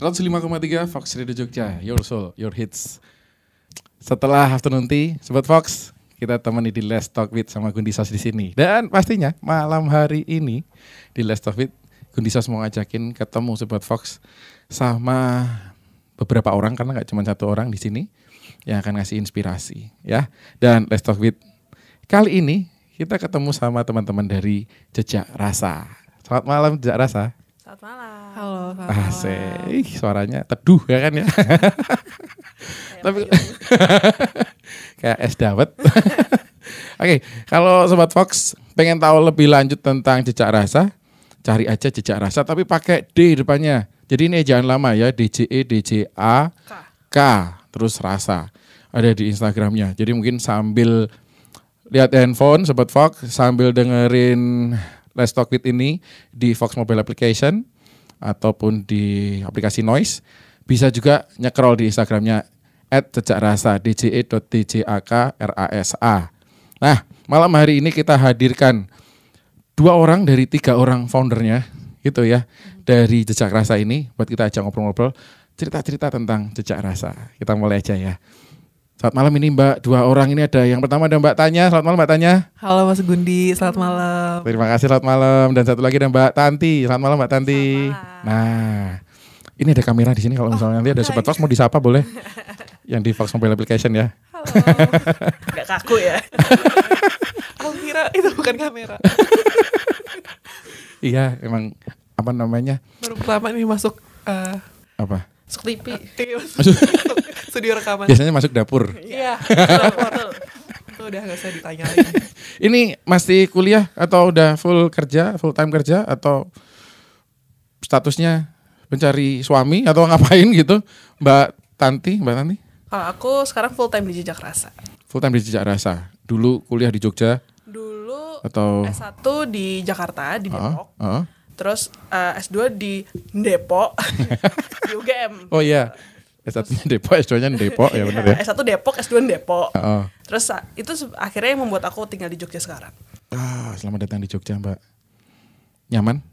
105,3 Fox Radio Jogja, your soul, your hits. Setelah afternoon tea, Sobat Fox, kita temani di Let's Talk With sama Gundisos di sini. Dan pastinya malam hari ini di Let's Talk With, Gundisos mau ngajakin ketemu Sobat Fox sama beberapa orang, karena nggak cuma satu orang di sini yang akan ngasih inspirasi, ya. Dan Let's Talk With kali ini kita ketemu sama teman-teman dari Jejak Rasa. Selamat malam Jejak Rasa. Selamat malam. Halo, selamat malam. Asik, suaranya teduh ya kan ya. Tapi kayak es dawet. Oke, kalau Sobat Fox pengen tahu lebih lanjut tentang Jejak Rasa, cari aja Jejak Rasa tapi pakai D depannya. Jadi ini jangan lama ya, DJE DJA K terus Rasa. Ada di Instagramnya. Jadi mungkin sambil lihat handphone Sobat Fox, sambil dengerin Let's Talk With ini di Fox Mobile Application ataupun di aplikasi Noise, bisa juga nyekrol di Instagramnya @jejakrasa dje.djakrasa. Nah, malam hari ini kita hadirkan 2 orang dari 3 orang foundernya, gitu ya, dari Jejak Rasa ini, buat kita ajak ngobrol-ngobrol, cerita-cerita tentang Jejak Rasa. Kita mulai aja ya. Selamat malam ini Mbak, 2 orang ini ada. Yang pertama ada Mbak Tanya. Selamat malam Mbak Tanya. Halo Mas Gundi, selamat malam. Terima kasih, selamat malam. Dan satu lagi ada Mbak Tanti. Selamat malam Mbak Tanti. Nah, ini ada kamera di sini, kalau misalnya nanti ada Sobat Fox mau disapa boleh. Yang di Fox Mobile Application ya. Halo. Gak kaku ya. Aku kira itu bukan kamera. Iya, emang apa namanya? Baru pertama nih masuk Apa? masuk TV. Masuk studio rekaman. Biasanya masuk dapur. Iya, dapur. Itu udah gak usah ditanya lagi. Ini masih kuliah atau udah full time kerja atau statusnya mencari suami atau ngapain gitu? Mbak Tanti. Kalau aku sekarang full time di Jejak Rasa. Full time di Jejak Rasa. Dulu kuliah di Jogja Dulu atau S1 di Jakarta, di Depok. Terus S2 di Depok, di UGM. Oh iya. S1-nya Depok, S2-nya Depok ya benar ya. S1 Depok, S2 Depok. Oh. Terus itu akhirnya yang membuat aku tinggal di Jogja sekarang. Selamat datang di Jogja Mbak. Nyaman?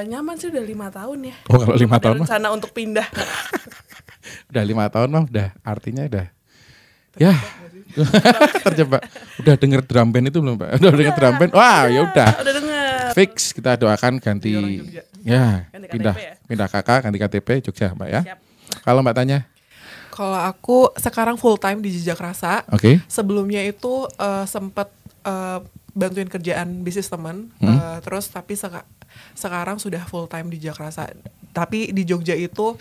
Nyaman sih, udah 5 tahun ya. Oh, kalau 5 tahun mah. Rencana untuk pindah. Udah 5 tahun mah udah artinya udah. Ya. Terjebak. Udah denger drum band itu belum Mbak? Udah denger drum band? Wah, ya udah. Udah denger. Fix, kita doakan ganti ya, Ganti pindah KTP ya? pindah KK, ganti KTP Jogja Mbak ya. Siap. Kalau Mbak Tanya? Kalau aku sekarang full time di Jejak Rasa. Oke. Sebelumnya itu sempat bantuin kerjaan bisnis teman. Terus tapi sekarang sudah full time di Jejak Rasa. Tapi di Jogja itu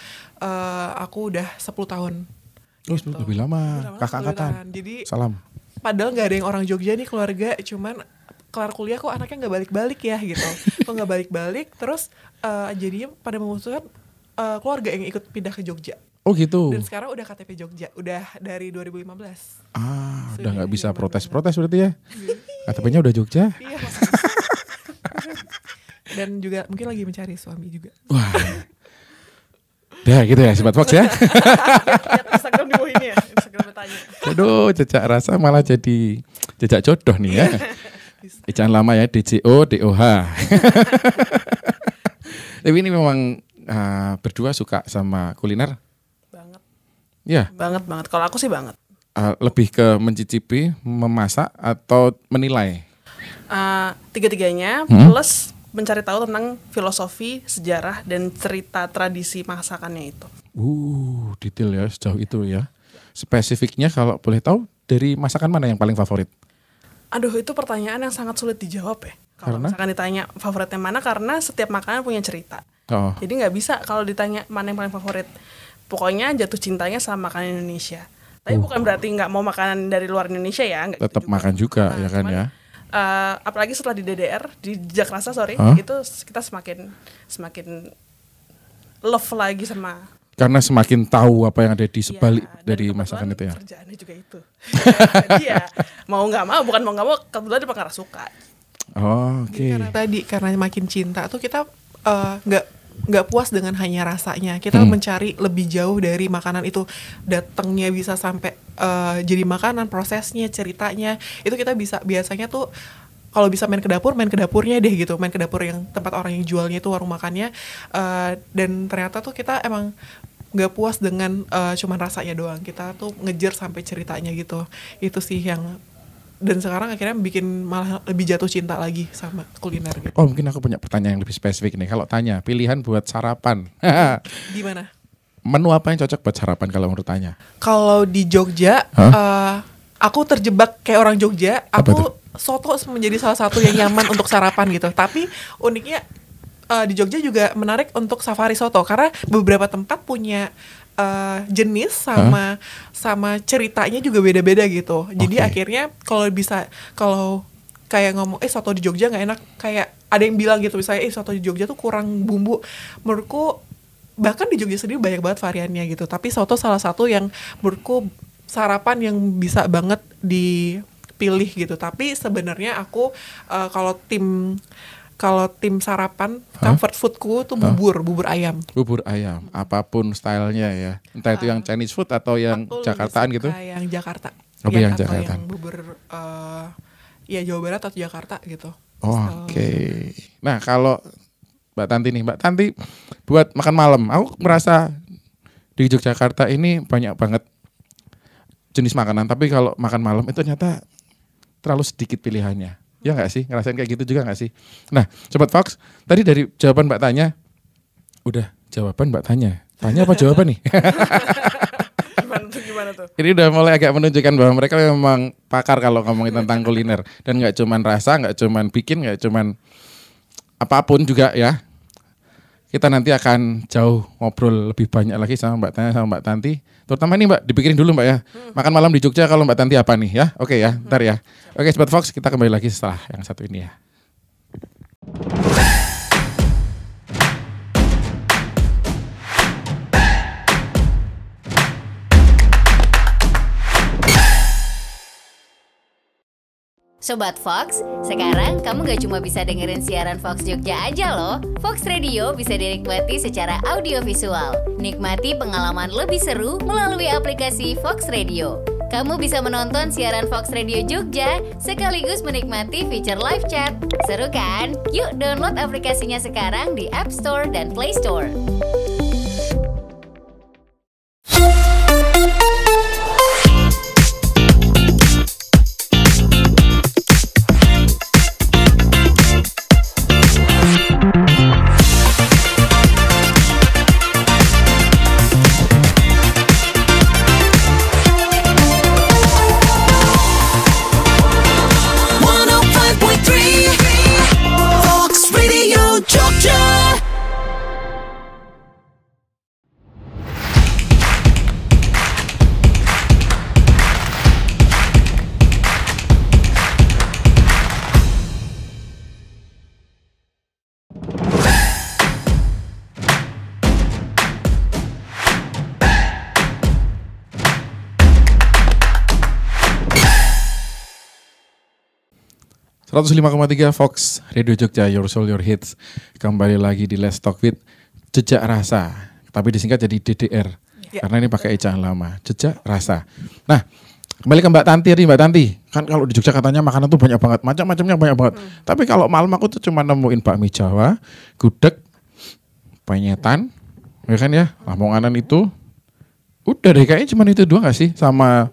aku udah 10 tahun. Terus lebih lama, kakak angkatan. Jadi Salam. padahal nggak ada yang orang Jogja nih keluarga, cuman kelar kuliah kok anaknya nggak balik-balik ya gitu. Kok nggak balik-balik, terus jadinya pada memutuskan keluarga yang ikut pindah ke Jogja. Oh gitu. Dan sekarang udah KTP Jogja, udah dari 2015. Udah nggak bisa protes-protes berarti ya. KTP-nya udah Jogja. Iya. Dan juga mungkin lagi mencari suami juga. Wah. Dah gitu ya Sobat Fox ya. Lihat Instagram di bawah ini ya. Instagram bertanya. Aduh, Jejak Rasa malah jadi jejak jodoh nih ya. Jangan lama ya, DJO, DOH. Tapi ini memang berdua suka sama kuliner? Banget. Ya. Banget. Kalau aku sih banget. Lebih ke mencicipi, memasak atau menilai? Tiga-tiganya plus mencari tahu tentang filosofi, sejarah, dan cerita tradisi masakannya itu. Detail ya sejauh itu ya. Spesifiknya kalau boleh tahu, dari masakan mana yang paling favorit? Aduh, itu pertanyaan yang sangat sulit dijawab ya. Kalau Karena? misalkan ditanya favoritnya mana, karena setiap makanan punya cerita. Oh. Jadi nggak bisa kalau ditanya mana yang paling favorit. Pokoknya jatuh cintanya sama makanan Indonesia. Tapi bukan berarti nggak mau makanan dari luar Indonesia ya. Nggak Tetap gitu juga. makan juga ya kan Cuman, ya. apalagi setelah di DDR, di Jejak Rasa itu kita semakin love lagi sama. Karena semakin tahu apa yang ada di sebalik dan dari kebetulan masakan itu ya. Kerjaannya juga itu. Jadi ya mau nggak mau kebetulan dia pengen suka. Oh, oke. Karena makin cinta tuh kita nggak puas dengan hanya rasanya. Kita mencari lebih jauh dari makanan itu. Datangnya bisa sampai jadi makanan, prosesnya, ceritanya. Itu kita bisa biasanya tuh kalau bisa main ke dapurnya deh gitu, main ke dapur yang tempat orang yang jualnya itu warung makannya. Dan ternyata tuh kita emang nggak puas dengan cuman rasanya doang, kita tuh ngejar sampai ceritanya gitu. Itu sih yang, dan sekarang akhirnya bikin malah lebih jatuh cinta lagi sama kuliner gitu. Oh mungkin aku punya pertanyaan yang lebih spesifik nih. Kalau tanya pilihan buat sarapan, Gimana? menu apa yang cocok buat sarapan kalau menurut tanya? Kalau di Jogja, aku terjebak kayak orang Jogja. Apa tuh? Soto menjadi salah satu yang nyaman untuk sarapan gitu. Tapi uniknya di Jogja juga menarik untuk safari soto karena beberapa tempat punya jenis sama ceritanya juga beda-beda gitu. Jadi akhirnya kalau kayak ngomong soto di Jogja nggak enak, kayak ada yang bilang gitu misalnya soto di Jogja tuh kurang bumbu. Menurutku bahkan di Jogja sendiri banyak banget variannya gitu. Tapi soto salah satu yang menurutku sarapan yang bisa banget dipilih gitu. Tapi sebenarnya aku kalau tim sarapan, comfort foodku tuh bubur ayam. Bubur ayam, apapun stylenya ya. Entah itu yang Chinese food atau yang Jakartaan gitu. Yang Jakarta. Yang atau Jakarta. yang bubur Jawa Barat atau Jakarta gitu. Oke. Nah kalau Mbak Tanti nih, Mbak Tanti buat makan malam, aku merasa di Yogyakarta ini banyak banget jenis makanan. Tapi kalau makan malam itu ternyata terlalu sedikit pilihannya. Ya nggak sih? Ngerasain kayak gitu juga nggak sih? Nah, Sobat Fox, tadi dari jawaban Mbak Tanya, udah jawaban Mbak Tanya. Tanya apa jawaban nih? Gimana tuh? Ini udah mulai agak menunjukkan bahwa mereka memang pakar kalau ngomongin tentang kuliner. Dan nggak cuman rasa, nggak cuman bikin, nggak cuman apapun juga ya. Kita nanti akan jauh ngobrol lebih banyak lagi sama Mbak Tanya sama Mbak Tanti. Terutama ini Mbak, dipikirin dulu Mbak ya. Makan malam di Jogja kalau Mbak Tanti apa nih ya? Oke ya, ntar ya. Oke Sobat Fox, kita kembali lagi setelah yang satu ini ya. Sobat Fox, sekarang kamu gak cuma bisa dengerin siaran Fox Jogja aja loh. Fox Radio bisa dinikmati secara audiovisual. Nikmati pengalaman lebih seru melalui aplikasi Fox Radio. Kamu bisa menonton siaran Fox Radio Jogja sekaligus menikmati fitur live chat. Seru kan? Yuk download aplikasinya sekarang di App Store dan Play Store. Seratus 105,3 Fox Radio Jogja, Your Soul Your Hits. Kembali lagi di Let's Talk With Jejak Rasa, tapi disingkat jadi DDR karena ini pakai ejaan lama, Jejak Rasa. Nah, kembali ke Mbak Tanti nih, Mbak Tanti. Kan kalau di Jogja katanya makanan tuh banyak banget, macam-macamnya banyak banget. Tapi kalau malam aku tuh cuma nemuin bakmi Jawa, gudeg, penyetan, ya kan ya, Lamonganan itu. Udah deh, kayaknya cuma itu doang gak sih? Sama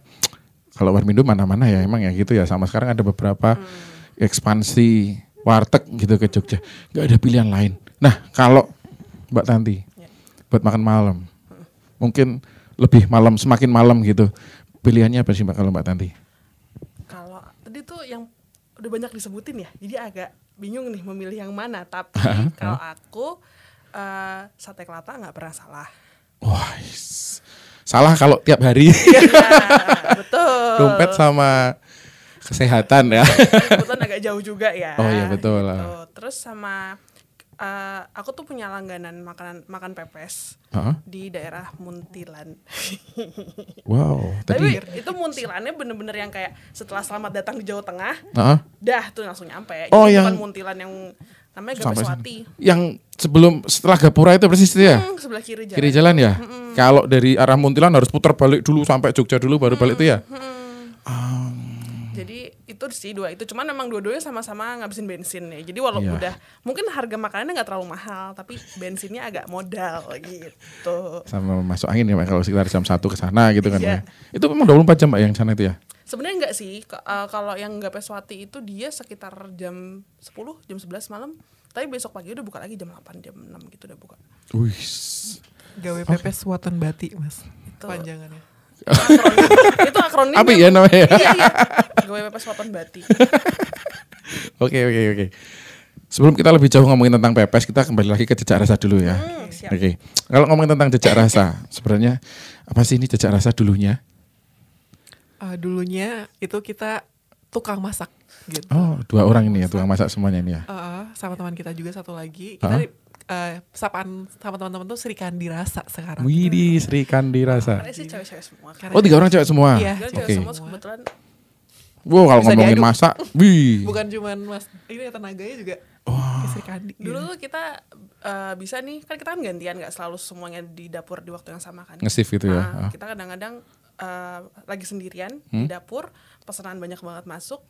kalau Warmindo mana-mana ya, emang ya gitu ya. Sama sekarang ada beberapa ekspansi warteg gitu ke Jogja, nggak ada pilihan lain. Nah kalau Mbak Tanti buat makan malam, mungkin lebih malam, semakin malam gitu, pilihannya apa sih Mbak kalau Mbak Tanti? Kalau tadi tuh yang udah banyak disebutin ya, jadi agak bingung nih memilih yang mana. Tapi kalau aku sate kelata nggak pernah salah. Wah, salah kalau tiap hari. Ya, betul. Dompet sama kesehatan ya. Kebetulan agak jauh juga ya. Oh iya betul gitu. lah. Terus sama aku tuh punya langganan makan pepes di daerah Muntilan. Wow. Tapi itu Muntilannya bener-bener yang kayak setelah selamat datang di Jawa Tengah, dah tuh langsung nyampe. Oh, jadi yang bukan Muntilan yang namanya Gapeswati. Yang setelah Gapura itu persis itu ya? Sebelah kiri jalan. Kiri jalan ya? Kalau dari arah Muntilan harus putar balik dulu sampai Jogja dulu baru balik itu ya? Jadi Itu sih dua itu, cuman memang dua-duanya sama-sama ngabisin bensin ya. Jadi walaupun udah mungkin harga makanannya nggak terlalu mahal, tapi bensinnya agak modal gitu. Sama masuk angin ya Mbak, kalau sekitar jam 1 ke sana gitu kan ya. Itu memang 24 jam Mbak yang sana itu ya? Sebenarnya enggak sih, kalau yang Gapeswati itu dia sekitar jam 10, jam 11 malam. Tapi besok pagi udah buka lagi jam 8, jam 6 gitu udah buka. Wih. Gawe pepes Watan Bati Mas. Itu panjangannya. Itu akronim. Apa ya namanya? Iya. Gawe pepes Watan Bati. Oke. Sebelum kita lebih jauh ngomongin tentang pepes, kita kembali lagi ke jejak rasa dulu ya. Oke. Kalau ngomongin tentang jejak rasa, sebenarnya apa sih ini jejak rasa dulunya? Dulunya itu kita tukang masak gitu. Oh, 2 orang ini ya, tukang masak semuanya ini ya. Sama teman kita juga satu lagi. Kita sapaan sama teman-teman tuh Sri Kandi Rasa sekarang. Widih, Sri Kandi Rasa. Karena sih cewek-cewek semua. Oh, 3 orang cewek semua? Iya, Cewek Oke. semua kebetulan. Wow, kalau Bisa ngomongin diaduk. masak, wih. Bukan cuman Mas, ini tenaganya juga Sri Kandi. Dulu tuh kita bisa nih, kan kita kan gantian, nggak selalu semuanya di dapur di waktu yang sama kan. Nge-shift gitu ya. Nah, kita kadang-kadang lagi sendirian di dapur, pesanan banyak banget masuk.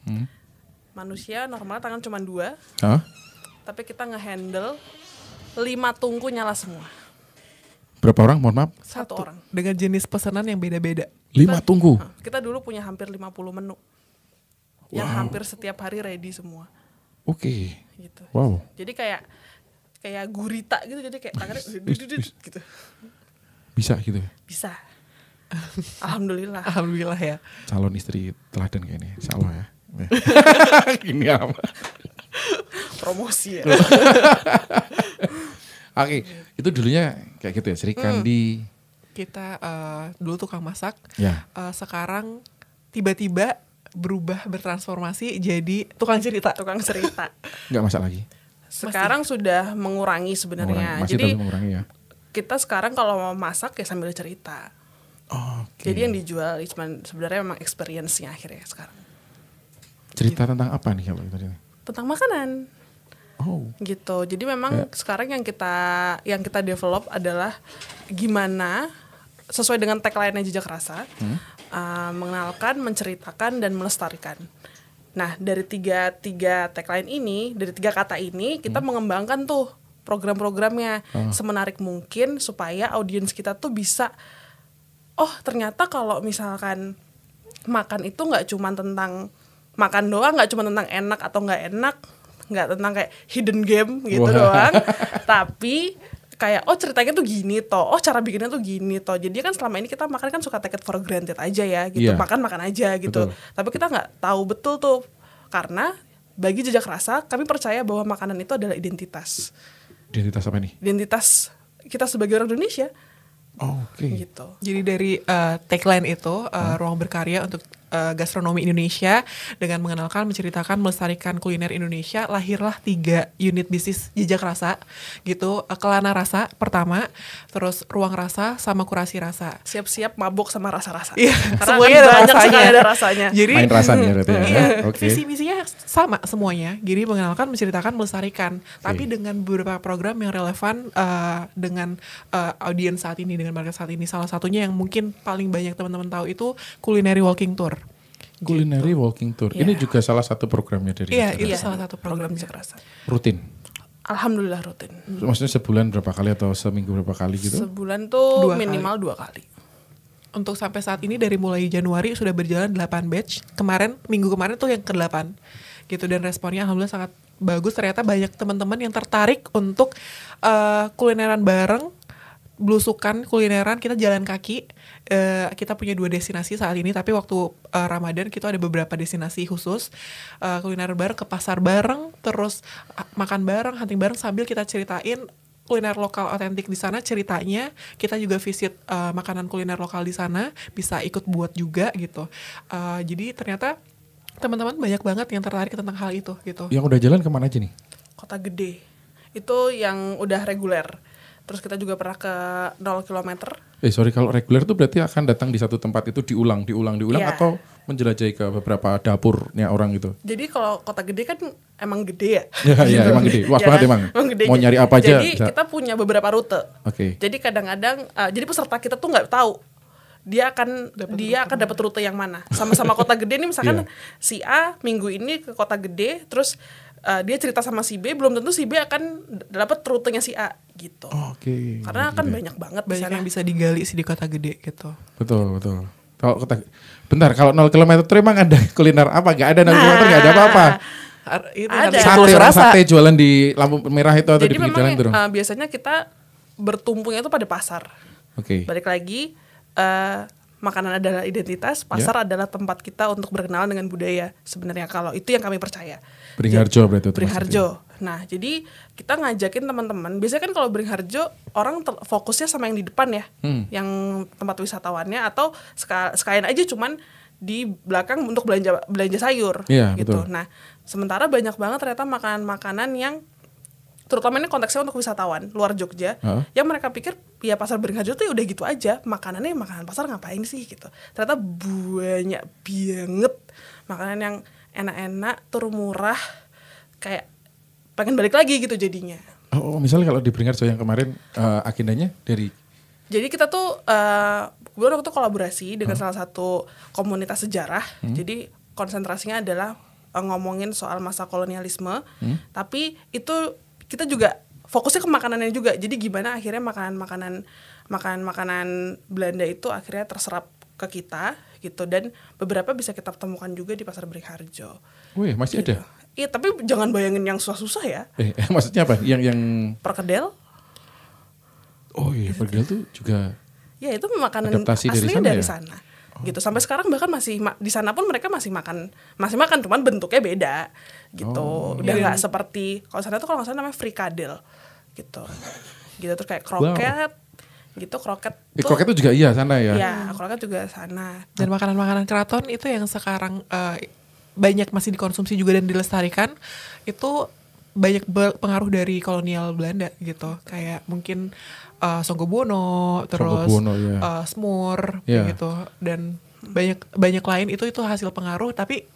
Manusia normal tangan cuma 2, Hah? tapi kita nge-handle 5 tungku nyala semua. Berapa orang? Mohon maaf. 1 orang. Dengan jenis pesanan yang beda-beda. 5 tunggu. Kita dulu punya hampir 50 menu. Yang hampir setiap hari ready semua. Oke. Gitu. Wow. Jadi kayak gurita gitu, jadi kayak tangannya gitu. Bisa gitu. Bisa. Alhamdulillah. Alhamdulillah ya. Calon istri teladan kayak ini. Insya Allah ya. Ini apa? Promosi ya. Oke, itu dulunya kayak gitu ya, Sri Kandi. Kita dulu tukang masak. Ya. Sekarang tiba-tiba berubah bertransformasi jadi tukang cerita. Tukang cerita. Nggak masak lagi. Sekarang sudah mengurangi sebenarnya. Masih Jadi tapi mengurangi ya. kita sekarang kalau mau masak ya sambil cerita. Oke. Jadi yang dijual cuman sebenarnya memang experience-nya akhirnya sekarang. Cerita tentang apa nih kalau tadi? Tentang makanan. Oh. Gitu. Jadi memang sekarang yang kita develop adalah gimana sesuai dengan tagline-nya Jejak Rasa, mengenalkan, menceritakan dan melestarikan. Nah, dari tiga tagline ini, dari 3 kata ini kita mengembangkan tuh program-programnya semenarik mungkin supaya audiens kita tuh bisa ternyata kalau misalkan makan itu nggak cuma tentang makan doang, nggak cuma tentang enak atau nggak enak, nggak tentang kayak hidden game gitu doang, tapi kayak ceritanya tuh gini toh, cara bikinnya tuh gini toh. Jadi kan selama ini kita makan kan suka take it for granted aja ya gitu, makan aja gitu. Betul. Tapi kita nggak tahu betul tuh, karena bagi Jejak Rasa kami percaya bahwa makanan itu adalah identitas. Identitas apa nih? Identitas kita sebagai orang Indonesia. Oke. Gitu. Jadi dari tagline itu ruang berkarya untuk gastronomi Indonesia dengan mengenalkan, menceritakan, melestarikan kuliner Indonesia, lahirlah 3 unit bisnis Jejak Rasa gitu. Kelana Rasa pertama, terus Ruang Rasa sama Kurasi Rasa. Siap-siap mabuk sama rasa-rasa. Iya, Karena semuanya kan ada banyak rasanya. sekali ada rasanya. Jadi Main rasanya berarti ya. iya, Oke. visi misinya sama semuanya. Jadi mengenalkan, menceritakan, melestarikan, tapi dengan beberapa program yang relevan dengan audiens saat ini, dengan market saat ini. Salah satunya yang mungkin paling banyak teman-teman tahu itu Culinary Walking Tour. Culinary Walking Tour. Ini juga salah satu programnya dari Iya, Jejak itu Rasa. salah satu program programnya. Jejak Rasa. Rutin. Alhamdulillah rutin. Maksudnya sebulan berapa kali atau seminggu berapa kali gitu? Sebulan tuh 2 minimal 2 kali. Untuk sampai saat ini dari mulai Januari sudah berjalan 8 batch. Minggu kemarin tuh yang ke-8. Gitu, dan responnya alhamdulillah sangat bagus. Ternyata banyak teman-teman yang tertarik untuk kulineran bareng, belusukan kulineran, kita jalan kaki. Kita punya 2 destinasi saat ini, tapi waktu Ramadan kita ada beberapa destinasi khusus, kuliner bareng, ke pasar bareng, terus makan bareng, hunting bareng, sambil kita ceritain kuliner lokal otentik di sana. Ceritanya kita juga visit makanan kuliner lokal di sana, bisa ikut buat juga gitu. Jadi ternyata teman-teman banyak banget yang tertarik tentang hal itu gitu. Yang udah jalan kemana aja nih? Kota Gede. Itu yang udah reguler. Terus kita juga pernah ke 0 km. Sorry, kalau reguler tuh berarti akan datang di satu tempat itu diulang Iya. atau menjelajahi ke beberapa dapurnya orang gitu? Jadi kalau Kota Gede kan emang gede ya. Iya, emang gede. Luas Ya banget kan? emang. Gede. Mau nyari apa aja Jadi bisa. kita punya beberapa rute. Oke. Jadi kadang-kadang, jadi peserta kita tuh nggak tahu dia akan dapat rute yang mana. Sama-sama kota gede nih misalkan si A minggu ini ke kota gede, terus dia cerita sama si B, belum tentu si B akan dapat rutenya si A gitu. Oke. Karena kan banyak banget Banyak yang bisa digali sih di kota gede gitu. Betul. Kalau bentar, kalau 0 km itu emang ada kuliner apa? Gak ada 0 km, gak ada apa-apa. Itu Ada. Sate jualan di lampu merah itu atau Jadi di pinggir memang jalan itu? biasanya kita bertumpungnya itu pada pasar. Oke. Balik lagi, makanan adalah identitas, pasar adalah tempat kita untuk berkenalan dengan budaya. Sebenarnya kalau itu yang kami percaya. Beringharjo berarti itu Beringharjo. Nah, jadi kita ngajakin teman-teman. Biasanya kan kalau Beringharjo orang fokusnya sama yang di depan ya, yang tempat wisatawannya, atau sekalian aja cuman di belakang untuk belanja sayur gitu. Betul. Nah, sementara banyak banget ternyata makanan-makanan yang terutama ini konteksnya untuk wisatawan luar Jogja, yang mereka pikir ya pasar Beringharjo tuh udah gitu aja, makanannya makanan pasar ngapain sih gitu. Ternyata banyak banget makanan yang enak-enak, termurah, kayak pengen balik lagi gitu jadinya. Misalnya kalau di Beringharjo yang kemarin agendanya dari? Jadi kita tuh kebetulan waktu kolaborasi dengan salah satu komunitas sejarah. Jadi konsentrasinya adalah ngomongin soal masa kolonialisme, tapi itu kita juga fokusnya ke makanannya juga. Jadi gimana akhirnya makanan Belanda itu akhirnya terserap ke kita gitu, dan beberapa bisa kita temukan juga di pasar Beringharjo. Wih, masih gitu. ada? Iya, tapi jangan bayangin yang susah-susah ya. Maksudnya apa? Yang Perkedel? Oh iya, perkedel tuh juga. Ya itu makanan adaptasi aslinya dari sana ya? Gitu. Sampai sekarang bahkan masih di sana pun mereka masih makan, cuman bentuknya beda gitu. Udah nggak seperti kalau sana tuh, kalau nggak salah namanya frikadel gitu. Terus kayak kroket. Gitu, kroket tuh. Kroket itu juga iya sana ya? Iya, kroket juga sana. Dan makanan-makanan keraton itu yang sekarang banyak masih dikonsumsi juga dan dilestarikan, itu banyak pengaruh dari kolonial Belanda gitu. Kayak mungkin Songgobono, terus Smur gitu, dan banyak lain itu hasil pengaruh, tapi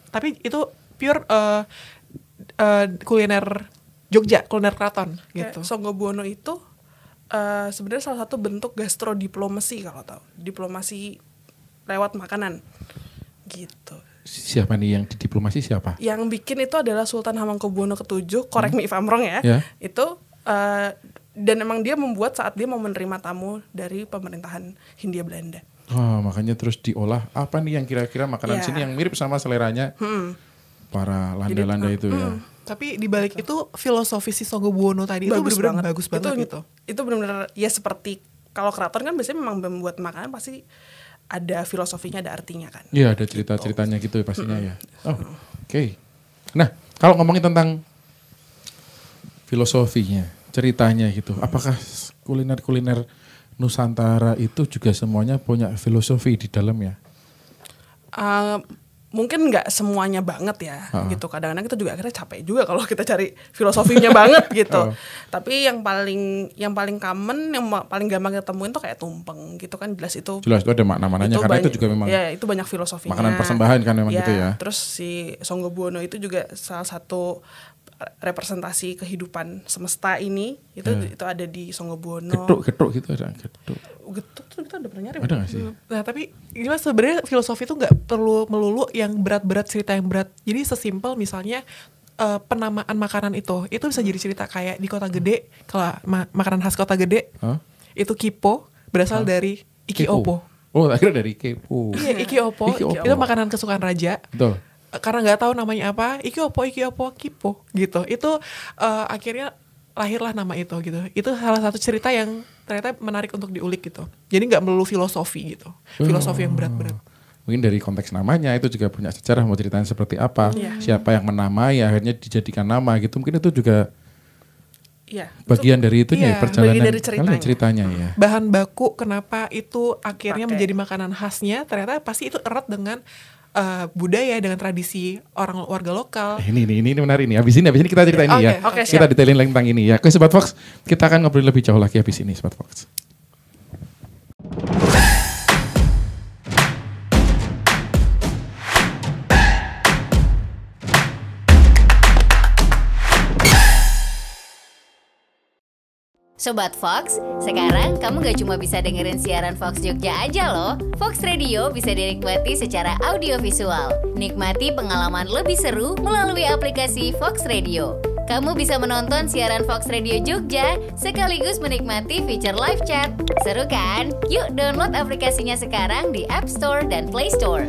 itu pure kuliner Jogja, kuliner keraton gitu. Songgobono itu sebenarnya salah satu bentuk gastrodiplomasi, kalau tahu, diplomasi lewat makanan gitu. Siapa nih yang di diplomasi, siapa? Yang bikin itu adalah Sultan Hamengkubuwono ke-7, correct me if I'm wrong ya. Itu dan emang dia membuat saat dia mau menerima tamu dari pemerintahan Hindia Belanda. Makanya terus diolah apa nih yang kira-kira makanan sini yang mirip sama seleranya para landa-landa itu ya. Tapi di balik itu filosofi si Songgobuwono tadi itu benar-benar bagus banget gitu. Itu benar-benar ya, seperti kalau keraton kan biasanya memang membuat makanan pasti ada filosofinya, ada artinya kan. Iya, ada cerita-ceritanya gitu pastinya ya. Oke. Nah, kalau ngomongin tentang filosofinya, ceritanya gitu, apakah kuliner-kuliner Nusantara itu juga semuanya punya filosofi di dalamnya? Mungkin nggak semuanya banget ya, gitu. Kadang-kadang kita juga akhirnya capek juga kalau kita cari filosofinya banget gitu. Tapi yang paling common, yang paling gampang kita temuin tuh kayak tumpeng gitu kan, jelas itu ada makna-maknanya, karena itu juga memang ya, itu banyak filosofinya. Makanan persembahan kan memang gitu ya. Terus si Songgobuwono itu juga salah satu representasi kehidupan semesta ini, itu ada di Songgobuwono. Getuk gitu ada Getuk tuh kita udah pernah nyari. Ada nggak sih? Nah tapi gimana sebenarnya filosofi itu nggak perlu melulu yang berat-berat, cerita yang berat. Jadi sesimpel misalnya penamaan makanan itu bisa jadi cerita. Kayak di kota gede, kalau makanan khas kota gede itu kipo berasal dari iki opo. Oh, akhirnya dari kipo. Iya, iki opo itu makanan kesukaan raja. Betul. Karena nggak tahu namanya apa, iki opo kipo gitu. Itu akhirnya lahirlah nama itu gitu. Itu salah satu cerita yang ternyata menarik untuk diulik gitu. Jadi nggak melulu filosofi gitu, filosofi yang berat-berat. Mungkin dari konteks namanya itu juga punya sejarah, mau ceritanya seperti apa, siapa yang menamai akhirnya dijadikan nama gitu. Mungkin itu juga bagian dari itunya, perjalanan dari ceritanya ya. Bahan baku kenapa itu akhirnya menjadi makanan khasnya, ternyata pasti itu erat dengan budaya, dengan tradisi orang warga lokal. Ini menarik nih. Habis ini kita cerita ini ya. Kita detailin lagi tentang ini ya. Oke Sobat Fox, kita akan ngobrol lebih jauh lagi habis ini Sobat Fox. Sobat Fox, sekarang kamu gak cuma bisa dengerin siaran Fox Jogja aja loh. Fox Radio bisa dinikmati secara audiovisual. Nikmati pengalaman lebih seru melalui aplikasi Fox Radio. Kamu bisa menonton siaran Fox Radio Jogja sekaligus menikmati fitur live chat. Seru kan? Yuk download aplikasinya sekarang di App Store dan Play Store.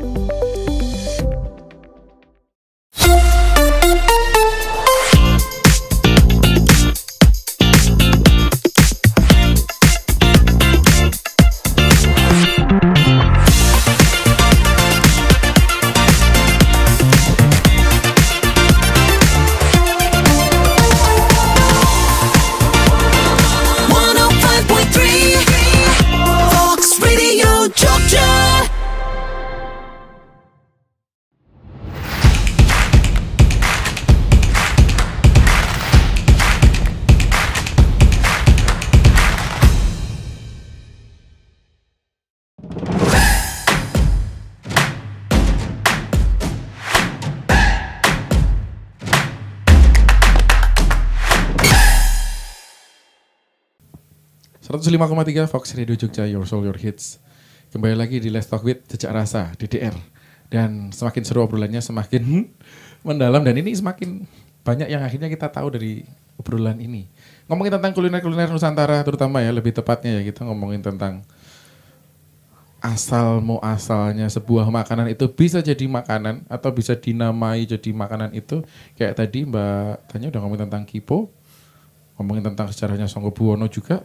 .3 Fox Radio Jogja, Your Soul, Your Hits. Kembali lagi di Let's Talk With Jejak Rasa, DDR. Dan semakin seru obrolannya, semakin mendalam. Dan ini semakin banyak yang akhirnya kita tahu dari obrolan ini. Ngomongin tentang kuliner-kuliner Nusantara terutama ya, lebih tepatnya ya, kita ngomongin tentang asal-muasalnya sebuah makanan itu bisa jadi makanan atau bisa dinamai jadi makanan itu. Kayak tadi Mbak Tanya udah ngomongin tentang Kipo, ngomongin tentang sejarahnya Sanggobuwono juga.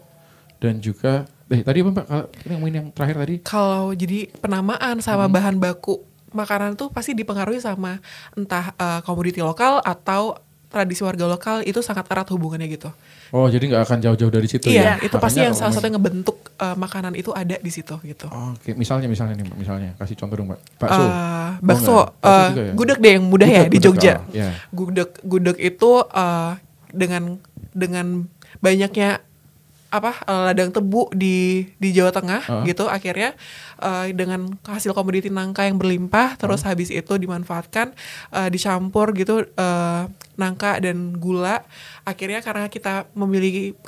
Dan juga, tadi apa Mbak, ini ngomongin yang terakhir tadi? Kalau jadi penamaan sama bahan baku makanan tuh pasti dipengaruhi sama entah komoditi lokal atau tradisi warga lokal, itu sangat erat hubungannya gitu. Oh, jadi nggak akan jauh-jauh dari situ iya, ya? Itu pasti yang salah satu yang ngebentuk makanan itu ada di situ gitu. Oke, misalnya nih Mbak, misalnya kasih contoh dong Mbak. Bakso. Bakso, ya? gudeg deh yang mudah ya di Jogja. Yeah. Gudeg itu dengan banyaknya ladang tebu di Jawa Tengah gitu, akhirnya dengan hasil komoditi nangka yang berlimpah, terus habis itu dimanfaatkan, dicampur gitu nangka dan gula, akhirnya karena kita memiliki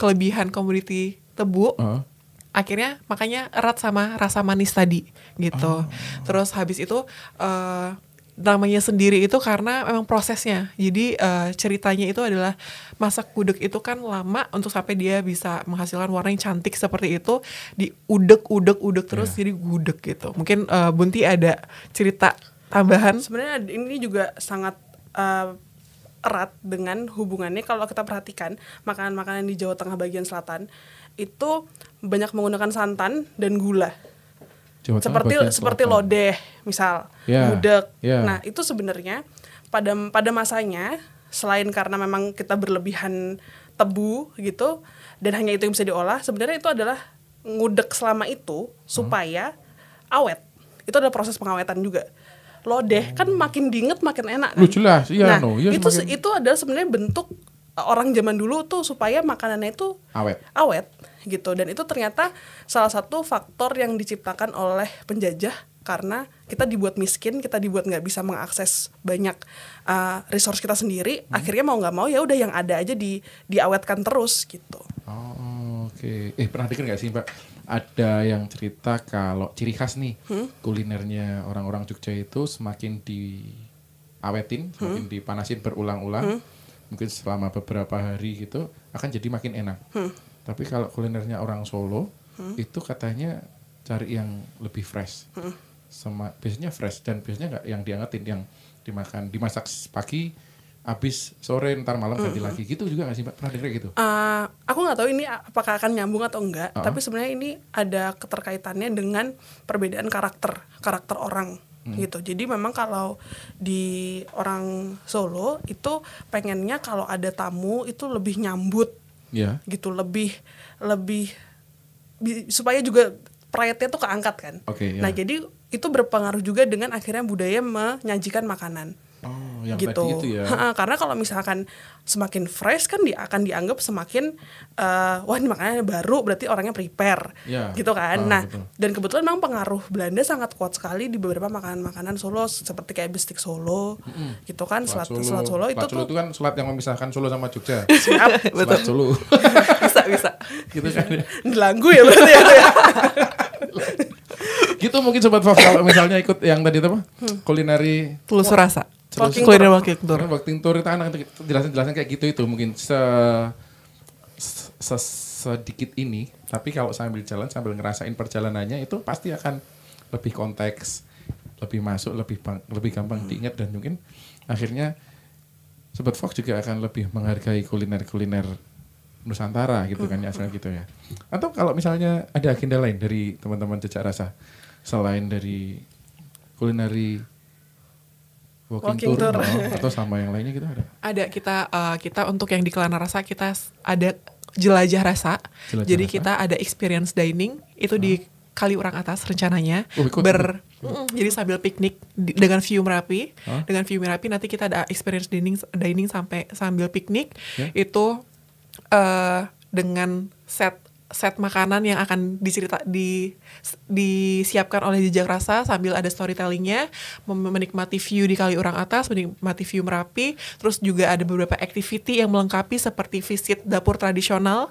kelebihan komoditi tebu, akhirnya makanya erat sama rasa manis tadi gitu. Terus habis itu namanya sendiri itu karena memang prosesnya. Jadi ceritanya itu adalah masak gudeg itu kan lama untuk sampai dia bisa menghasilkan warna yang cantik seperti itu, diudek terus jadi gudeg gitu. Mungkin Bunti ada cerita tambahan? Sebenarnya ini juga sangat erat dengan hubungannya kalau kita perhatikan makanan-makanan di Jawa Tengah bagian selatan itu banyak menggunakan santan dan gula. Seperti lodeh misal, gudeg. Nah itu sebenarnya pada masanya, selain karena memang kita berlebihan tebu gitu dan hanya itu yang bisa diolah, sebenarnya itu adalah ngudek selama itu supaya awet. Itu adalah proses pengawetan juga. Lodeh kan makin diinget makin enak kan. Jelas, iya. Nah itu adalah sebenarnya bentuk orang zaman dulu tuh supaya makanannya itu awet gitu. Dan itu ternyata salah satu faktor yang diciptakan oleh penjajah karena kita dibuat miskin, kita dibuat nggak bisa mengakses banyak resource kita sendiri. Akhirnya mau nggak mau ya udah yang ada aja diawetkan terus gitu. Oke. Pernah dengar nggak sih Mbak? Ada yang cerita kalau ciri khas nih kulinernya orang-orang Jogja itu semakin diawetin, semakin dipanasin berulang-ulang. Mungkin selama beberapa hari gitu akan jadi makin enak. Tapi kalau kulinernya orang Solo itu katanya cari yang lebih fresh. Biasanya fresh dan biasanya nggak yang diangetin, yang dimasak pagi, habis sore, ntar malam ganti lagi gitu juga nggak sih Mbak? Pernah dengar gitu? Aku nggak tahu ini apakah akan nyambung atau enggak. Tapi sebenarnya ini ada keterkaitannya dengan perbedaan karakter orang. Gitu. Jadi memang kalau di orang Solo itu pengennya kalau ada tamu itu lebih nyambut, gitu, lebih supaya juga pride-nya tuh keangkat kan. Nah jadi itu berpengaruh juga dengan akhirnya budaya menyajikan makanan. yang gitu. tadi itu ya. Karena kalau misalkan semakin fresh kan akan dianggap semakin wah ini makanannya baru berarti orangnya prepare Ya. gitu kan. Nah, betul. dan kebetulan memang pengaruh Belanda sangat kuat sekali di beberapa makanan-makanan Solo seperti kayak bestik Solo gitu kan, selat Solo itu tuh kan selat yang memisahkan Solo sama Jogja. siap Selat Solo. bisa. Gitu kan. dilanggu ya berarti ya. Gitu mungkin Sobat Fox kalau misalnya ikut yang tadi apa? Kulineri Telusur rasa. Walking Kuliner tour. walking tour. Walking tour itu kan jelasin kayak gitu itu mungkin sedikit ini, tapi kalau sambil jalan sambil ngerasain perjalanannya itu pasti akan lebih konteks, lebih masuk, lebih gampang diingat dan mungkin akhirnya Sobat Fox juga akan lebih menghargai kuliner Nusantara gitu kan ya, asal gitu ya. Atau kalau misalnya ada agenda lain dari teman-teman Jejak Rasa selain dari kulineri walking tour atau sama yang lainnya gitu ada? Ada kita untuk yang di Kelana Rasa kita ada jelajah rasa. Jelajah Jadi rasa. kita ada experience dining itu di Kaliurang atas rencananya. Ikut. Jadi sambil piknik dengan view Merapi. Hah? Dengan view Merapi nanti kita ada experience dining sambil piknik. Ya. Itu dengan set makanan yang akan disiapkan oleh Jejak Rasa sambil ada storytellingnya, menikmati view di Kaliurang atas, menikmati view Merapi, terus juga ada beberapa activity yang melengkapi seperti visit dapur tradisional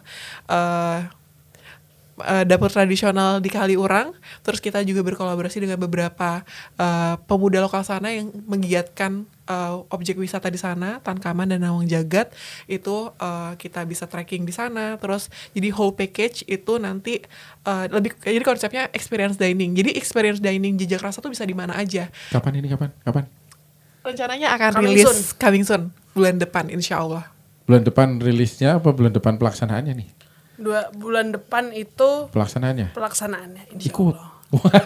di Kaliurang. Terus kita juga berkolaborasi dengan beberapa pemuda lokal sana yang menggiatkan objek wisata di sana, Tankaman dan Nawang Jagat. Itu kita bisa trekking di sana. Terus jadi whole package itu nanti jadi konsepnya experience dining. Jadi experience dining Jejak Rasa tuh bisa di mana aja. Kapan ini? Kapan? Rencananya akan Coming rilis coming soon bulan depan insya Allah. Bulan depan rilisnya apa bulan depan pelaksanaannya nih? 2 bulan depan itu Pelaksanaannya? insya Ikut. Allah.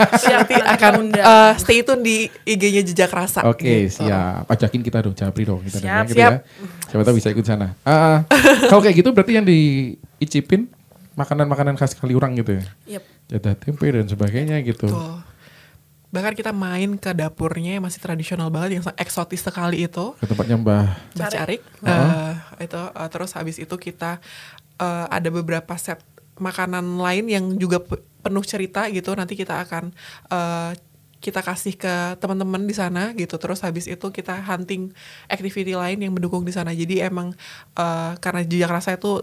Nanti akan stay tune di IG-nya Jejak Rasa. Oke, gitu. siap. Pajakin kita dong, Japri dong. Kita Siap, gitu siap. ya. Siapa tahu bisa ikut sana. Kalau kayak gitu berarti yang diicipin makanan-makanan khas Kaliurang gitu ya? Yep. Jadah tempe dan sebagainya gitu. Betul. Bahkan kita main ke dapurnya yang masih tradisional banget, yang eksotis sekali itu. Ke tempatnya Mbah. Mbak Carik. Terus habis itu kita ada beberapa set makanan lain yang juga penuh cerita gitu. Nanti kita akan kita kasih ke teman-teman di sana gitu. Terus habis itu kita hunting activity lain yang mendukung di sana. Jadi emang karena Jejak Rasa itu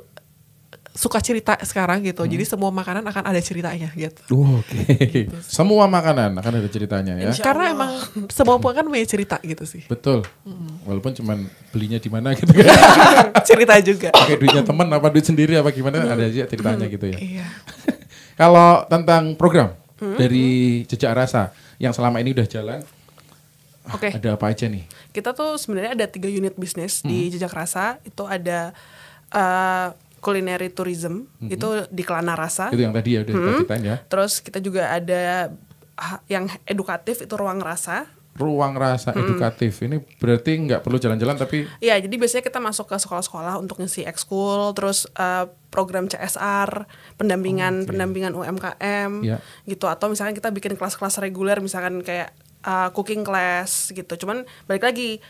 suka cerita sekarang gitu. Jadi semua makanan akan ada ceritanya gitu. Oke. Semua makanan akan ada ceritanya ya. Insya Karena Allah. emang semua makanan punya cerita gitu sih. Betul. Walaupun cuman belinya di mana gitu kan. Cerita juga. Pakai duitnya teman apa duit sendiri apa gimana ada aja ceritanya gitu ya. Iya. Kalau tentang program dari Jejak Rasa yang selama ini udah jalan, Oke. ada apa aja nih? Kita tuh sebenarnya ada 3 unit bisnis di Jejak Rasa. Itu ada culinary tourism, itu di Kelana Rasa. Itu yang tadi ya udah kita ceritain ya. Terus kita juga ada yang edukatif, itu Ruang Rasa. Ruang Rasa edukatif. Ini berarti nggak perlu jalan-jalan tapi Iya, jadi biasanya kita masuk ke sekolah-sekolah untuk ngisi ekskul, terus program CSR, pendampingan UMKM, Iya. gitu. Atau misalkan kita bikin kelas-kelas reguler, misalkan kayak cooking class, gitu. Cuman balik lagi,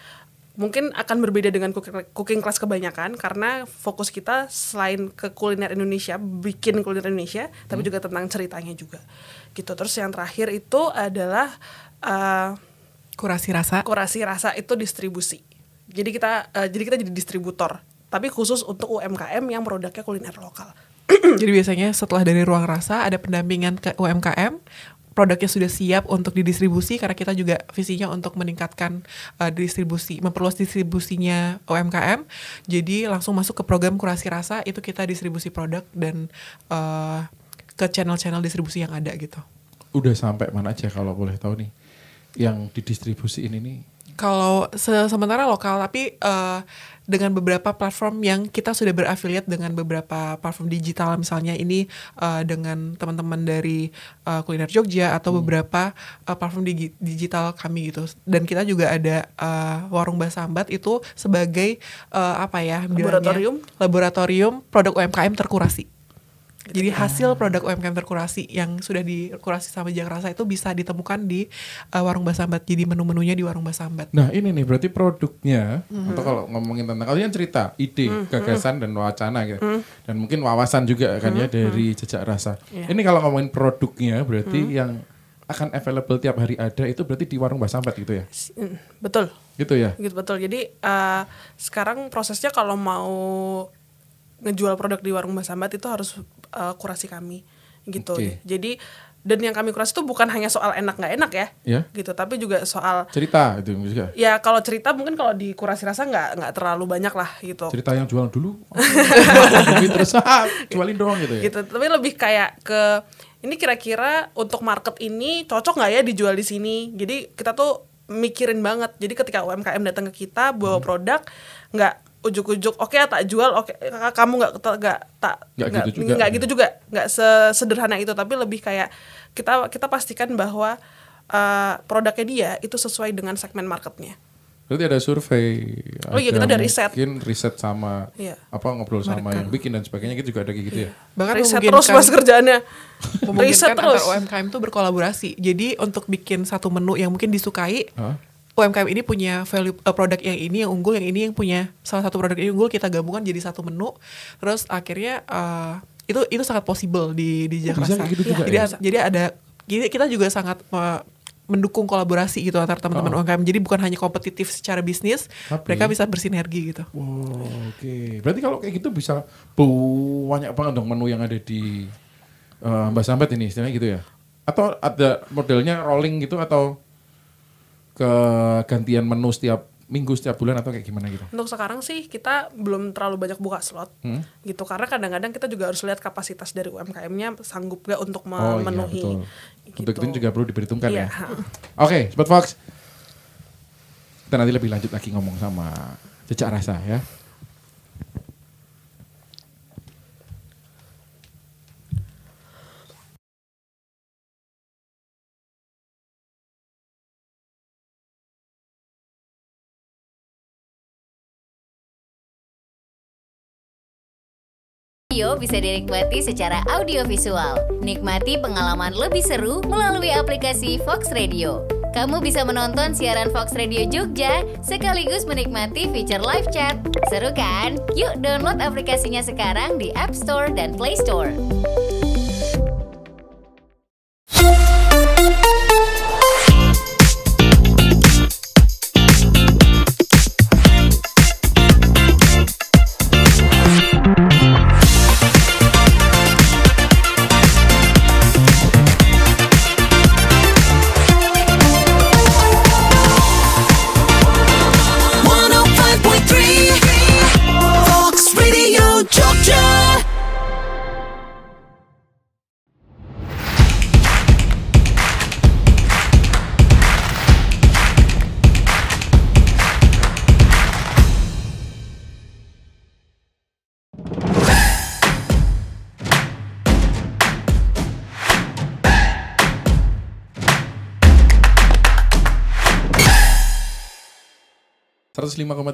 mungkin akan berbeda dengan cooking class kebanyakan karena fokus kita selain ke kuliner Indonesia, bikin kuliner Indonesia, tapi juga tentang ceritanya juga, gitu. Terus yang terakhir itu adalah Kurasi rasa. kurasi rasa, itu distribusi. Jadi kita jadi distributor, tapi khusus untuk UMKM yang produknya kuliner lokal. Jadi biasanya setelah dari Ruang Rasa ada pendampingan ke UMKM, produknya sudah siap untuk didistribusi karena kita juga visinya untuk meningkatkan distribusi, memperluas distribusinya UMKM. Jadi langsung masuk ke program Kurasi Rasa, itu kita distribusi produk dan ke channel-channel distribusi yang ada gitu. udah sampai mana aja kalau boleh tahu nih yang didistribusiin ini? Kalau sementara lokal, tapi dengan beberapa platform yang kita sudah berafiliat dengan beberapa platform digital, misalnya ini dengan teman-teman dari Kuliner Jogja atau beberapa platform digital kami gitu. Dan kita juga ada Warung Basambat itu sebagai bilangnya, laboratorium produk UMKM terkurasi. Jadi hasil produk UMKM terkurasi yang sudah dikurasi sama Jejak Rasa itu bisa ditemukan di Warung Basambat. Jadi menu-menunya di Warung Basambat. Nah ini nih berarti produknya, atau kalau ngomongin tentang kalian cerita, ide, gagasan dan wacana gitu, dan mungkin wawasan juga kan ya dari Jejak Rasa. Ini kalau ngomongin produknya berarti yang akan available tiap hari ada itu berarti di Warung Basambat gitu ya? Betul. Gitu ya? Gitu betul. Jadi sekarang prosesnya kalau mau ngejual produk di Warung Basambat itu harus kurasi kami gitu. Oke. Jadi dan yang kami kurasi itu bukan hanya soal enak nggak enak ya, gitu, tapi juga soal cerita itu juga. Ya kalau cerita mungkin kalau di kurasi rasa nggak terlalu banyak lah gitu. Cerita yang jualan dulu, terus jualin dong gitu ya. Gitu, tapi lebih kayak ke ini kira-kira untuk market ini cocok nggak ya dijual di sini. Jadi kita tuh mikirin banget. Jadi ketika UMKM datang ke kita bawa produk, nggak ujuk-ujuk oke, tak jual, oke, kamu nggak gitu juga, nggak sesederhana itu, tapi lebih kayak kita pastikan bahwa produknya dia itu sesuai dengan segmen marketnya. Berarti ada survei, kita ada riset. Mungkin riset sama ngobrol sama yang bikin dan sebagainya, gitu juga ada kayak gitu ya. Bahkan riset terus mas kerjaannya. Memungkinkan antar UMKM itu berkolaborasi. Jadi untuk bikin satu menu yang mungkin disukai, UMKM ini punya value produk yang ini yang unggul, yang ini yang punya salah satu produk ini unggul, kita gabungkan jadi satu menu. Terus akhirnya itu sangat possible di Jejak Rasa. Gitu jadi ada kita juga sangat mendukung kolaborasi gitu antar teman-teman UMKM. Jadi bukan hanya kompetitif secara bisnis, mereka bisa bersinergi gitu. Oke. Berarti kalau kayak gitu bisa banyak banget dong menu yang ada di Basambat ini istilahnya gitu ya? Atau ada modelnya rolling gitu atau kegantian menu setiap minggu, setiap bulan atau kayak gimana gitu? Untuk sekarang sih kita belum terlalu banyak buka slot gitu, karena kadang-kadang kita juga harus lihat kapasitas dari UMKM-nya sanggup gak untuk memenuhi. Iya, gitu. Untuk itu juga perlu diperhitungkan ya. Iya. Oke, Sobat Fox, kita nanti lebih lanjut lagi ngomong sama Jejak Rasa ya. Bisa dinikmati secara audiovisual. Nikmati pengalaman lebih seru melalui aplikasi Fox Radio. Kamu bisa menonton siaran Fox Radio Jogja sekaligus menikmati fitur live chat. Seru kan? Yuk download aplikasinya sekarang di App Store dan Play Store.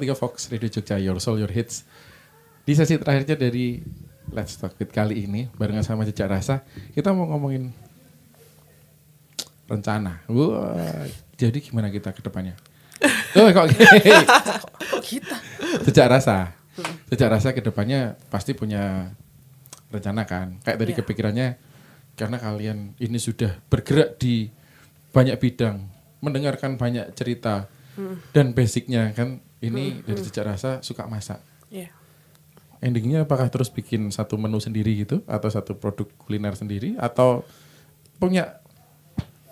.3 Fox Radio Jogja, Your Soul, Your Hits. Di sesi terakhirnya dari Let's Talk With kali ini, barengan sama Jejak Rasa, kita mau ngomongin rencana. Jadi gimana kita ke depannya? Kok kita? Jejak Rasa. Jejak Rasa ke depannya pasti punya rencana kan? Kayak tadi kepikirannya, karena kalian ini sudah bergerak di banyak bidang, mendengarkan banyak cerita, dan basicnya kan ini dari Jejak Rasa suka masak. Endingnya apakah terus bikin satu menu sendiri gitu atau satu produk kuliner sendiri atau punya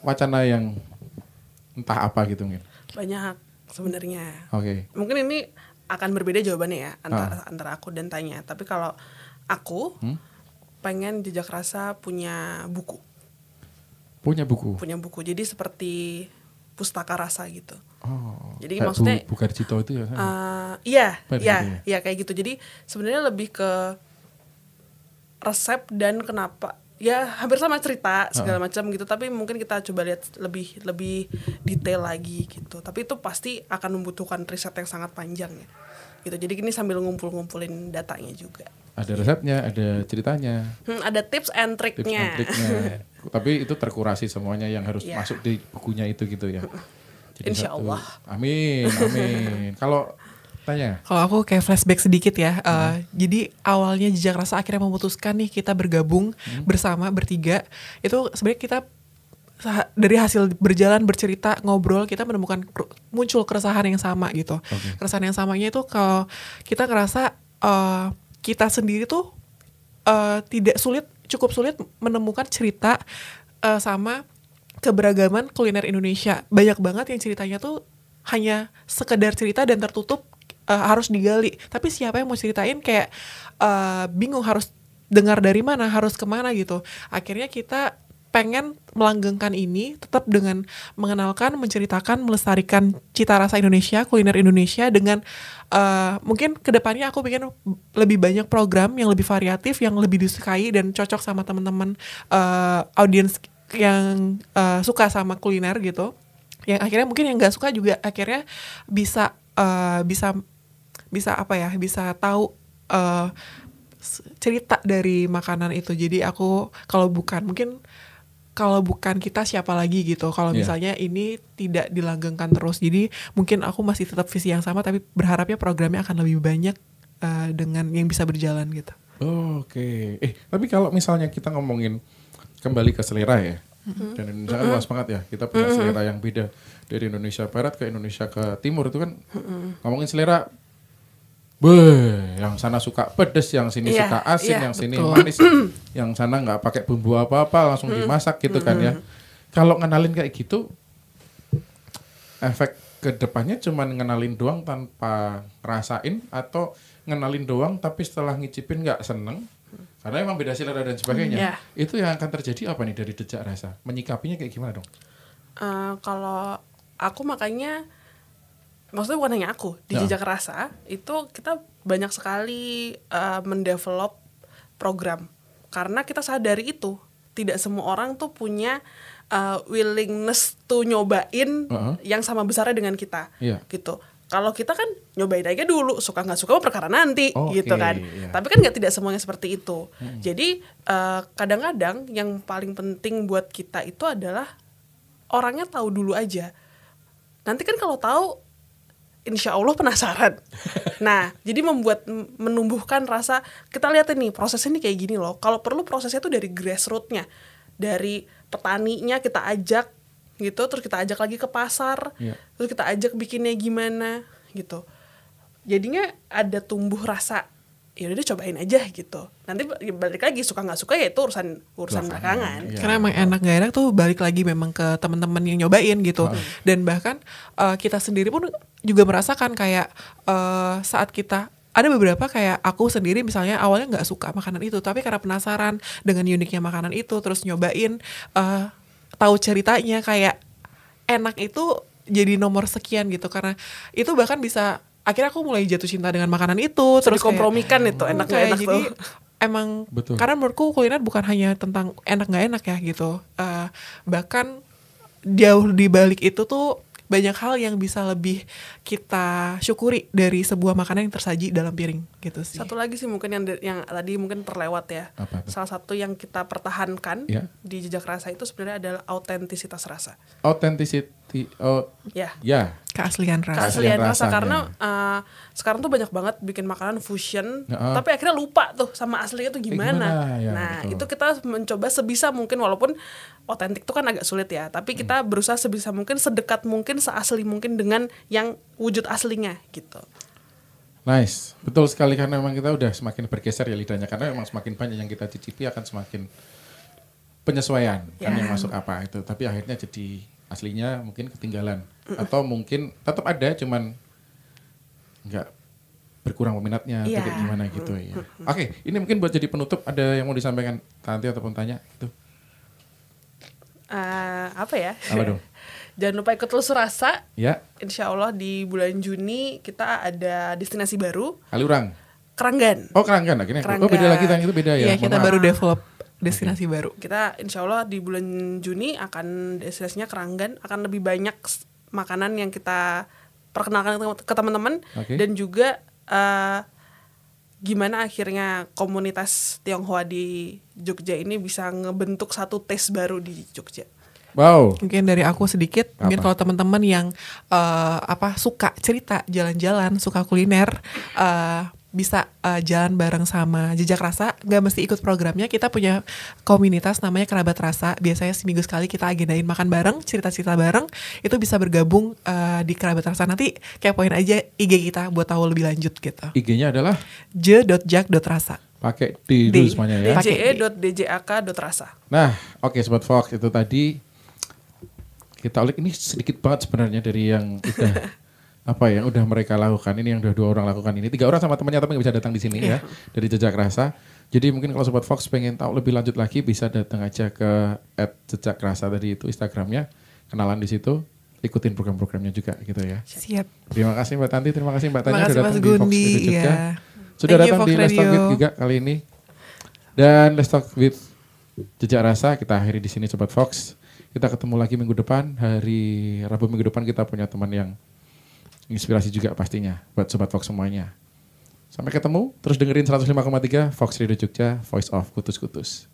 wacana yang entah apa gitu mungkin? Banyak sebenarnya. Oke. Mungkin ini akan berbeda jawabannya ya antara aku dan Tanya. Tapi kalau aku pengen Jejak Rasa punya buku. Punya buku. Jadi seperti pustaka rasa gitu. Jadi kayak maksudnya Bu Karjito itu ya? Iya kayak gitu. Jadi sebenarnya lebih ke resep dan kenapa ya hampir sama cerita segala macam gitu. Tapi mungkin kita coba lihat lebih detail lagi gitu. Tapi itu pasti akan membutuhkan riset yang sangat panjang ya. Gitu. Jadi ini sambil ngumpulin datanya juga. Ada resepnya, ada ceritanya, Ada tips and tips triknya. and triknya. Tapi itu terkurasi semuanya yang harus Iya. masuk di bukunya itu gitu ya. Jadi Insya Allah. Amin, amin. Kalau tanya, Kalau aku kayak flashback sedikit ya. Jadi awalnya Jejak Rasa akhirnya memutuskan nih kita bergabung bersama bertiga. Itu sebenarnya kita dari hasil berjalan bercerita ngobrol kita menemukan muncul keresahan yang sama gitu. Keresahan yang samanya itu kalau kita ngerasa kita sendiri tuh cukup sulit menemukan cerita sama keberagaman kuliner Indonesia. Banyak banget yang ceritanya tuh hanya sekedar cerita dan tertutup, harus digali. Tapi siapa yang mau ceritain kayak bingung harus dengar dari mana, harus kemana gitu. Akhirnya kita pengen melanggengkan ini tetap dengan mengenalkan, menceritakan, melestarikan cita rasa Indonesia, kuliner Indonesia dengan mungkin kedepannya aku pengen lebih banyak program yang lebih variatif, yang lebih disukai dan cocok sama teman-teman audiens yang suka sama kuliner gitu. Yang akhirnya mungkin yang nggak suka juga akhirnya bisa apa ya, bisa tahu cerita dari makanan itu. Jadi aku kalau bukan kita siapa lagi gitu. Kalau misalnya ini tidak dilanggengkan terus. Jadi mungkin aku masih tetap visi yang sama tapi berharapnya programnya akan lebih banyak dengan yang bisa berjalan gitu. Oke. Tapi kalau misalnya kita ngomongin kembali ke selera ya. Dan Indonesia kan luas banget ya. Kita punya selera yang beda dari Indonesia Barat ke Indonesia ke Timur itu kan. Ngomongin selera, yang sana suka pedes, yang sini suka asin, yang sini manis, yang sana nggak pakai bumbu apa-apa langsung dimasak gitu kan ya. Kalau ngenalin kayak gitu, efek kedepannya cuman ngenalin doang tanpa rasain atau ngenalin doang tapi setelah ngicipin nggak seneng karena emang beda selera dan sebagainya. Itu yang akan terjadi apa nih dari Jejak Rasa? Menyikapinya kayak gimana dong? Kalau aku makanya, maksudnya bukan hanya aku, di Jejak Rasa itu kita banyak sekali mendevelop program. Karena kita sadari itu, tidak semua orang tuh punya willingness to nyobain yang sama besarnya dengan kita. Gitu. Kalau kita kan nyobain aja dulu, suka nggak suka perkara nanti, gitu kan. Tapi kan tidak semuanya seperti itu. Jadi kadang-kadang yang paling penting buat kita itu adalah orangnya tahu dulu aja. Nanti kan kalau tahu, insya Allah penasaran. Nah, jadi menumbuhkan rasa, kita lihat nih prosesnya nih kayak gini loh. Kalau perlu prosesnya tuh dari grassroots-nya, dari petaninya kita ajak gitu, terus kita ajak lagi ke pasar, terus kita ajak bikinnya gimana gitu. Jadinya ada tumbuh rasa, ya udah cobain aja gitu. Nanti balik lagi suka nggak suka ya itu urusan belakangan. Karena emang enak nggak enak tuh balik lagi memang ke teman-teman yang nyobain gitu. Dan bahkan kita sendiri pun juga merasakan kayak saat kita ada beberapa kayak aku sendiri misalnya awalnya nggak suka makanan itu, tapi karena penasaran dengan uniknya makanan itu terus nyobain, tahu ceritanya kayak enak itu jadi nomor sekian gitu. Karena itu bahkan bisa akhirnya aku mulai jatuh cinta dengan makanan itu. Terus dikompromikan itu enak nggak enak jadi, tuh. Emang Betul. karena menurutku kuliner bukan hanya tentang enak nggak enak ya gitu. Bahkan jauh di balik itu tuh banyak hal yang bisa lebih kita syukuri dari sebuah makanan yang tersaji dalam piring gitu sih. Satu lagi sih mungkin yang tadi mungkin terlewat ya. Apa tuh? Salah satu yang kita pertahankan di Jejak Rasa itu sebenarnya adalah autentisitas rasa. Authenticity, Keaslian rasa. Keaslian rasa rasanya. karena sekarang tuh banyak banget bikin makanan fusion, tapi akhirnya lupa tuh sama aslinya tuh gimana. Ya, Nah betul. itu kita mencoba sebisa mungkin, walaupun otentik tuh kan agak sulit ya, tapi kita berusaha sebisa mungkin, sedekat mungkin, seasli mungkin dengan yang wujud aslinya gitu. Nice, betul sekali karena memang kita udah semakin bergeser ya lidahnya karena memang semakin banyak yang kita cicipi akan semakin penyesuaian kan yang masuk apa itu, tapi akhirnya jadi aslinya mungkin ketinggalan atau mungkin tetap ada cuman nggak berkurang peminatnya atau kayak gimana gitu ya. Oke, ini mungkin buat jadi penutup ada yang mau disampaikan Tanti ataupun tanya itu. Apa ya? Apa dong? Jangan lupa ikut Telusur Rasa. Ya. Insya Allah di bulan Juni kita ada destinasi baru. Kaliurang. Keranggan. Oh Keranggan akhirnya. Keranggan. Oh beda lagi Tang, itu beda ya. Iya, kita baru develop destinasi baru. Kita insya Allah di bulan Juni akan destinasinya Keranggan, akan lebih banyak makanan yang kita perkenalkan ke teman-teman, dan juga gimana akhirnya komunitas Tionghoa di Jogja ini bisa ngebentuk satu taste baru di Jogja. Wow. Mungkin dari aku sedikit, mungkin Apa? kalau teman-teman yang suka cerita jalan-jalan, suka kuliner, bisa jalan bareng sama Jejak Rasa. Nggak mesti ikut programnya, kita punya komunitas namanya Kerabat Rasa. Biasanya seminggu sekali kita agendain makan bareng, cerita-cerita bareng. Itu bisa bergabung di Kerabat Rasa. Nanti kepoin aja IG kita buat tahu lebih lanjut gitu. IG-nya adalah je.jak.rasa. pakai D dulu D. semuanya ya. Pakai dje.djak.rasa. Nah, oke Sobat Fox, itu tadi kita ulik ini sedikit banget sebenarnya dari yang udah apa yang udah mereka lakukan. Ini yang udah 2 orang lakukan ini. 3 orang sama temannya tapi nggak bisa datang di sini ya dari Jejak Rasa. Jadi mungkin kalau Sobat Fox pengen tahu lebih lanjut lagi bisa datang aja ke @jejakrasa tadi itu Instagramnya, kenalan di situ, ikutin program-programnya juga gitu ya. Siap. Terima kasih Mbak Tanti, terima kasih Mbak Tanya Terima kasih sudah Mas datang di Fox Gundi. Radio Jogja. Iya. Sudah Thank you, datang Fox di Let's Talk Radio. With juga kali ini. Dan Let's Talk with Jejak Rasa kita akhiri di sini Sobat Fox. Kita ketemu lagi minggu depan, hari Rabu minggu depan kita punya teman yang inspirasi juga pastinya buat Sobat Fox semuanya. Sampai ketemu, terus dengerin 105,3 Fox Radio Jogja, Voice of Kutus-Kutus.